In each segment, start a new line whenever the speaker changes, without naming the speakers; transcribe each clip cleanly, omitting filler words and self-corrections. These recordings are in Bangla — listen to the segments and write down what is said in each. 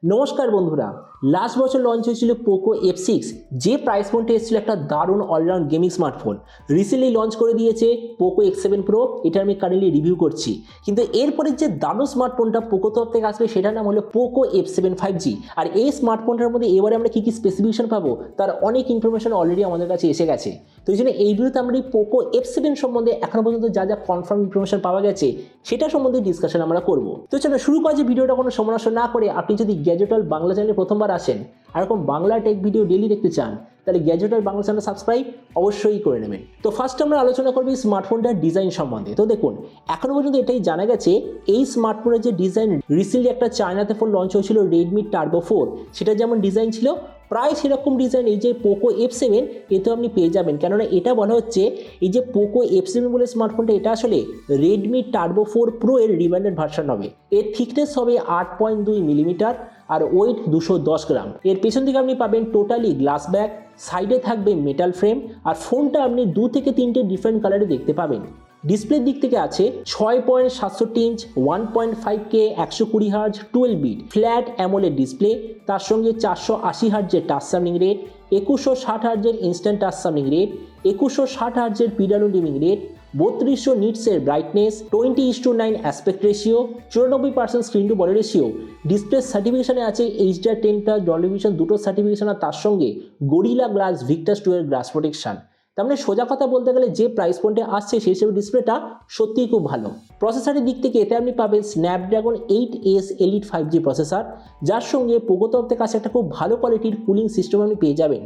নমস্কার বন্ধুরা, লাস্ট বছর লঞ্চ হয়েছিল পোকো F6, যে প্রাইস পয়েন্টে এসেছিল একটা দারুণ allround gaming smartphone. Recently launch করে দিয়েছে পোকো X7 Pro, এটা আমি কারেন্টলি রিভিউ করছি। কিন্তু এরপরে যে দারুণ স্মার্টফোনটা পোকো তরফ থেকে আসবে সেটার নাম হলো পোকো F7 5G। আর এই স্মার্টফোনটার মধ্যে এবারে আমরা কী স্পেসিফিকেশন পাবো তার অনেক ইনফরমেশন অলরেডি আমাদের কাছে এসে গেছে। তো এই জন্য এই ভিডিওতে আমরা এই পোকো F7 সম্বন্ধে এখনো পর্যন্ত যা যা কনফার্ম ইনফরমেশন পাওয়া গেছে সেটা সম্বন্ধে ডিসকাশন আমরা করব। তো চলো শুরু করা যে ভিডিওটা কোনো সময় নষ্ট না করে, আপনি যদি গ্যাজেটাল বাংলা চ্যানেলে প্রথমবার আসেন আর এরকম বাংলা টেক ভিডিও ডেলি দেখতে চান তাহলে গ্যাজেটাল বাংলা চ্যানেল সাবস্ক্রাইব অবশ্যই করে নেবেন। তো ফার্স্ট আমরা আলোচনা করবো এই স্মার্টফোনটার ডিজাইন সম্বন্ধে। তো দেখুন, এখনো পর্যন্ত এটাই জানা গেছে এই স্মার্টফোনের যে ডিজাইন, রিসেন্টলি একটা চায়নাতে ফোন লঞ্চ হয়েছিল রেডমি টার্বো 4, সেটা যেমন ডিজাইন ছিল প্রায় সেরকম ডিজাইন এই যে পোকো F7 এতেও আপনি পেয়ে যাবেন। কেননা এটা বলা হচ্ছে এই যে পোকো F7 বলে স্মার্টফোনটা, এটা আসলে রেডমি টার্বো 4 প্রো এর রিব্র্যান্ডেড ভার্সন হবে। এর থিকনেস হবে 8.2 মিলিমিটার আর ওয়েট 210 গ্রাম। এর পেছন দিকে আপনি পাবেন টোটালি গ্লাস ব্যাক, সাইডে থাকবে মেটাল ফ্রেম, আর ফোনটা আপনি 2 থেকে 3টে ডিফারেন্ট কালারে দেখতে পাবেন। ডিসপ্লের দিক থেকে আছে 6.67 inch 1.5K 120 hertz 12 bit flat AMOLED display, তার সঙ্গে 480 হার্জের টাচ সামনিং রেট, 2160 হার্জের ইনস্ট্যান্ট টাচ সামনিং রেট, 2160 হার্জের পিডানো ডিমিং রেট, 3200 নিটসের brightness, 20:9 aspect ratio, 94% screen to body ratio. Display সার্টিফিকেশনে আছে HDR10+ ডলবি ভিশন দুটো সার্টিফিকেশন, আর তার সঙ্গে গরিলা গ্লাস ভিক্টাস 2 এর গ্লাস প্রোটেকশন। তার মানে সোজা কথা বলতে গেলে যে প্রাইস পয়েন্টে আসছে সেই হিসেবে ডিসপ্লেটা সত্যিই খুব ভালো। প্রসেসরের দিক থেকে এতে আপনি পাবেন Snapdragon 8S elite 5G processor, যার সঙ্গে পোকো তরফ থেকে কাছে একটা খুব ভালো কোয়ালিটির কুলিং সিস্টেম আপনি পেয়ে যাবেন।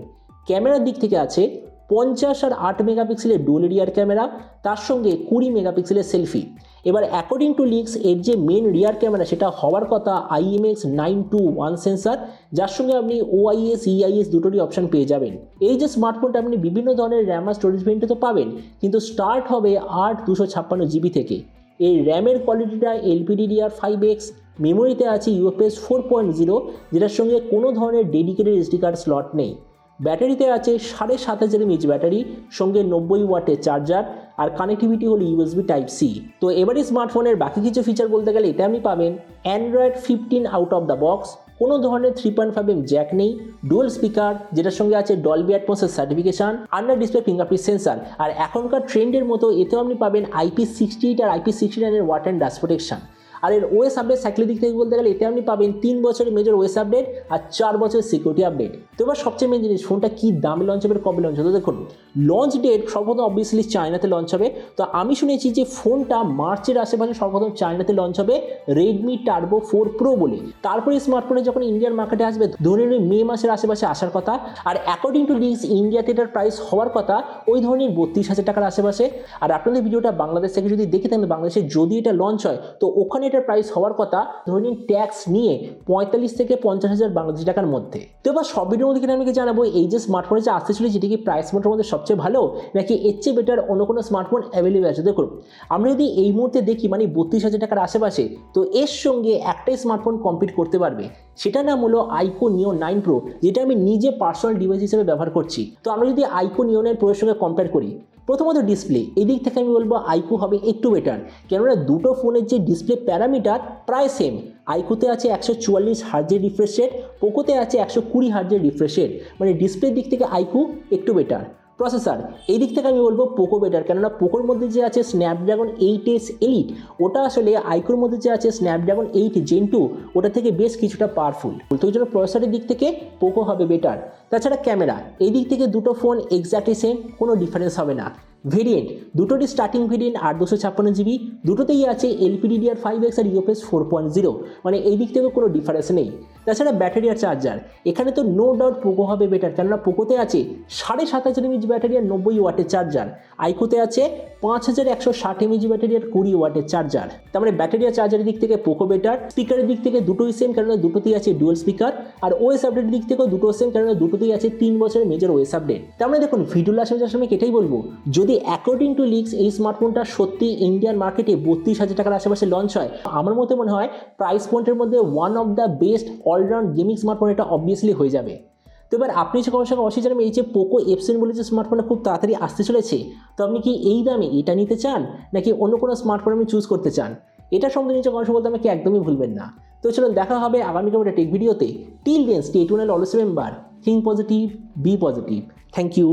ক্যামেরার দিক থেকে আছে 50 আর 8 মেগাপিক্সেলের ডুয়াল রিয়ার ক্যামেরা, তার সঙ্গে 20 মেগাপিক্সেলের সেলফি। এবার অ্যাকর্ডিং টু লিক্স এর যে মেন রিয়ার ক্যামেরা সেটা হওয়ার কথা IMX921 সেন্সার, যার সঙ্গে আপনি OIS EIS দুটোরই অপশান পেয়ে যাবেন। এই যে স্মার্টফোনটা আপনি বিভিন্ন ধরনের র্যাম আর স্টোরেজ ভেরিয়েন্টে তো পাবেন, কিন্তু স্টার্ট হবে 8 256 GB থেকে। এই র্যামের কোয়ালিটিটা LPDDR5X, মেমোরিতে আছে UFS 4.0, যেটার সঙ্গে কোনো ধরনের ডেডিকেটেড SD কার্ড স্লট নেই। ব্যাটারিতে আছে 7500 mAh ব্যাটারি, সঙ্গে 90 ওয়াটের চার্জার, আর কানেক্টিভিটি হলো USB Type-C। তো এবারে স্মার্টফোনের বাকি কিছু ফিচার বলতে গেলে এটা আপনি পাবেন Android 15 out of the box, কোনো ধরনের 3.5mm জ্যাক নেই, ডুয়াল স্পিকার যেটার সঙ্গে আছে ডলবি অ্যাটমসের certification, under display fingerprint sensor, আর এখনকার ট্রেন্ডের মতো এতেও আপনি পাবেন IP68 আর IP69 এর ওয়াটার অ্যান্ড ডাস্ট প্রোটেকশন। আর এর ওএস আপডেট সাইকেলের দিক থেকে বলতে গেলে এতে আপনি পাবেন 3 বছরের মেজর ওএস আপডেট আর 4 বছরের সিকিউরিটি আপডেট। তো এবার সবচেয়ে মেন জিনিস, ফোনটা কী দামে লঞ্চ হবে, কবে লঞ্চ হবে? দেখুন, লঞ্চ ডেট সর্বপ্রথম অবভিয়াসলি চায়নাতে লঞ্চ হবে। তো আমি শুনেছি যে ফোনটা মার্চের আশেপাশে সর্বপ্রথম চায়নাতে লঞ্চ হবে রেডমি টার্বো 4 প্রো বলে। তারপরে স্মার্টফোনে যখন ইন্ডিয়ান মার্কেটে আসবে ধরে নিন মে মাসের আশেপাশে আসার কথা। আর অ্যাকর্ডিং টু লিক্স ইন্ডিয়াতে এটার প্রাইস হওয়ার কথা ওই ধরনের 32,000 টাকার আশেপাশে। আর আপনাদের ভিডিওটা বাংলাদেশ থেকে যদি দেখে থাকেন, বাংলাদেশে যদি এটা লঞ্চ হয় তো ওখানে এটার প্রাইস হওয়ার কথা ধরে নিন ট্যাক্স নিয়ে 45 থেকে 50,000 বাংলাদেশি টাকার মধ্যে। তো এবার সব ভিডিওর মধ্যে কিনা আমি জানাবো এই যে স্মার্টফোনে যে আসতে চলে যেটি কি প্রাইস পয়েন্টের মধ্যে সবচেয়ে ভালো, নাকি এর চেয়ে বেটার অন্য কোনো স্মার্টফোন অ্যাভেলেবেল আছে। দেখুন, আমরা যদি এই মুহূর্তে দেখি মানে 32,000 টাকার আশেপাশে, তো এর সঙ্গে একটাই স্মার্টফোন কম্পিট করতে পারবে, সেটা নাম হলো আইকো নিও 9 প্রো, যেটা আমি নিজে পার্সোনাল ডিভাইস হিসেবে ব্যবহার করছি। তো আমরা যদি আইকো নিও 9 প্রোর সঙ্গে কম্পেয়ার করি, প্রথমত ডিসপ্লে এই দিক থেকে আমি বলবো আইকো হবে একটু বেটার, কেননা দুটো ফোনের যে ডিসপ্লে প্যারামিটার প্রায় সেম। আইকোতে আছে 144 হার্জের রিফ্রেশ রেট, পোকোতে আছে 120 হার্জের রিফ্রেশ রেট, মানে ডিসপ্লের দিক থেকে আইকো একটু বেটার। প্রসেসর এই দিক থেকে আমি বলবো পোকো বেটার, কেননা পোকোর মধ্যে যে আছে স্ন্যাপড্রাগন 8S এলিট, ওটা আসলে আইকোর মধ্যে যে আছে স্ন্যাপড্রাগন 8 Gen 2, ওটা থেকে বেশ কিছুটা পাওয়ারফুল। তো ওই জন্য প্রসেসরের দিক থেকে পোকো হবে বেটার। তাছাড়া ক্যামেরা এই দিক থেকে দুটো ফোন এক্স্যাক্টলি সেম, কোনো ডিফারেন্স হবে না। ভেরিয়েন্ট দুটোরই স্টার্টিং ভেরিয়েন্ট 8 256 GB, দুটোতেই আছে LPDDR5X আর UFS 4.0, মানে এই দিক থেকে কোনো ডিফারেন্স নেই। তাছাড়া ব্যাটারি আর চার্জার এখানে তো নো ডাউট পোকো হবে বেটার, কেননা পোকোতে আছে 7500 mAh ব্যাটারি আর 90 ওয়াটের চার্জার, আইকোতে আছে 5160 mAh ব্যাটারি আর 20 ওয়াটের চার্জার। তার মানে ব্যাটারি আর চার্জারের দিক থেকে পোকো বেটার। স্পিকারের দিক থেকে দুটোই সেম, কেননা দুটোতেই আছে ডুয়াল স্পিকার, আর ওএস আপডেটের দিক থেকেও দুটো সেম, কেননা দুটোতেই আছে 3 বছরের মেজর ওএস আপডেট। তার মানে দেখুন, ভিডিও লাস্ট সময় এটাই বলবো, যদি অ্যাকর্ডিং টু লিক্স এই স্মার্টফোনটা সত্যি ইন্ডিয়ান মার্কেটে 32,000 টাকার আশেপাশে লঞ্চ হয়, আমার মতে মনে হয় প্রাইস পয়েন্টের মধ্যে one of the best allround gaming smartphone এটা অবভিয়াসলি হয়ে যাবে। তো এবার আপনি যে কোনো সঙ্গে অবশ্যই জানবেন এই যে পোকো F7 বলে যে স্মার্টফোনটা খুব তাড়াতাড়ি আসতে চলেছে, তো আপনি কি এই দামে এটা নিতে চান নাকি অন্য কোনো স্মার্টফোন আপনি চুজ করতে চান? এটা সম্বন্ধে নিচে কমেন্ট বলতে আমাকে একদমই ভুলবেন না। তো চলুন দেখা হবে আগামীকাল একটা টেক ভিডিওতে। Till then stay tuned, always remember, think positive, be positive. Thank you.